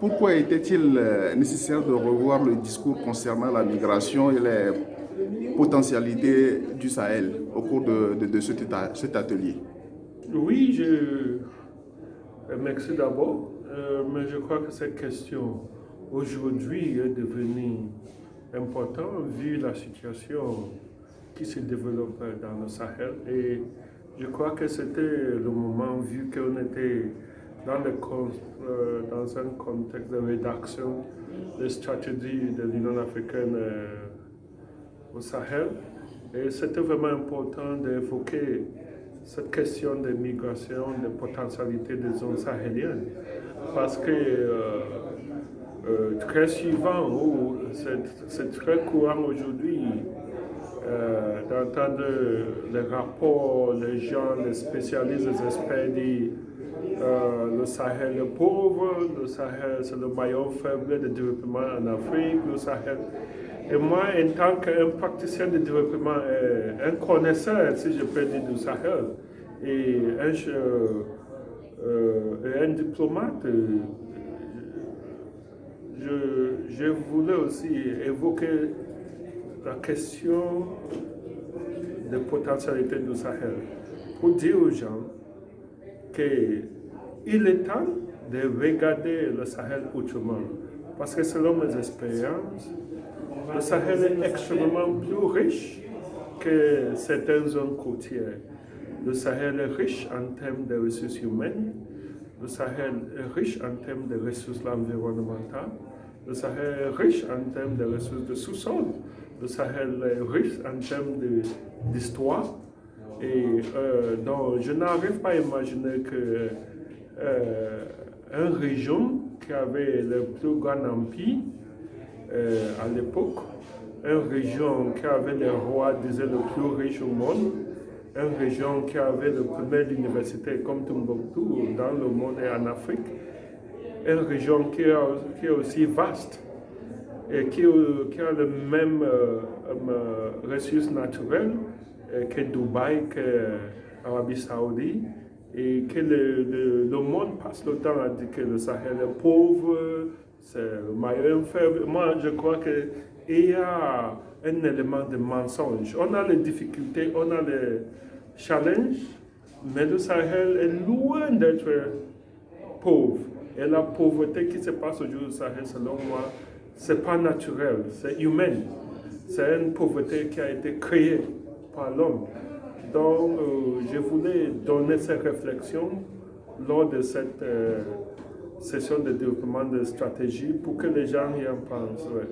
Pourquoi était-il nécessaire de revoir le discours concernant la migration et les potentialités du Sahel au cours de cet atelier? Oui, merci d'abord, mais je crois que cette question aujourd'hui est devenue importante vu la situation qui se développe dans le Sahel. Et je crois que c'était le moment, vu qu'on était dans un contexte de rédaction de stratégie de l'Union africaine au Sahel. Et c'était vraiment important d'évoquer cette question de migration, de potentialité des zones sahéliennes. Parce que très souvent, ou c'est très courant aujourd'hui d'entendre les rapports, les gens, les spécialistes, les experts dire le Sahel est pauvre, le Sahel c'est le maillon faible de développement en Afrique, le Sahel. Et moi, en tant qu'un praticien de développement, un connaisseur, si je peux dire, du Sahel, et un diplomate, je voulais aussi évoquer la question des potentialités du Sahel pour dire aux gens qu'il est temps de regarder le Sahel autrement. Parce que selon mes expériences, le Sahel est extrêmement plus riche que certaines zones côtières. Le Sahel est riche en termes de ressources humaines. Le Sahel est riche en termes de ressources environnementales. Le Sahel est riche en termes de ressources de sous-sol. Le Sahel est riche en termes d'histoire. Et donc, je n'arrive pas à imaginer que une région qui avait le plus grand empire à l'époque, une région qui avait les rois, disaient, le plus riche au monde, une région qui avait la première université comme Tombouctou dans le monde et en Afrique, une région qui est aussi vaste et qui a les mêmes ressources naturelles que Dubaï, que l'Arabie Saoudite, et que le monde passe le temps à dire que le Sahel est pauvre, c'est le maillon faible. Moi, je crois qu'il y a un élément de mensonge. On a les difficultés, on a les challenges, mais le Sahel est loin d'être pauvre. Et la pauvreté qui se passe aujourd'hui au Sahel, selon moi, ce n'est pas naturel, c'est humain. C'est une pauvreté qui a été créée par l'homme. Donc, je voulais donner ces réflexions lors de cette session de développement de stratégie pour que les gens y en pensent. Ouais.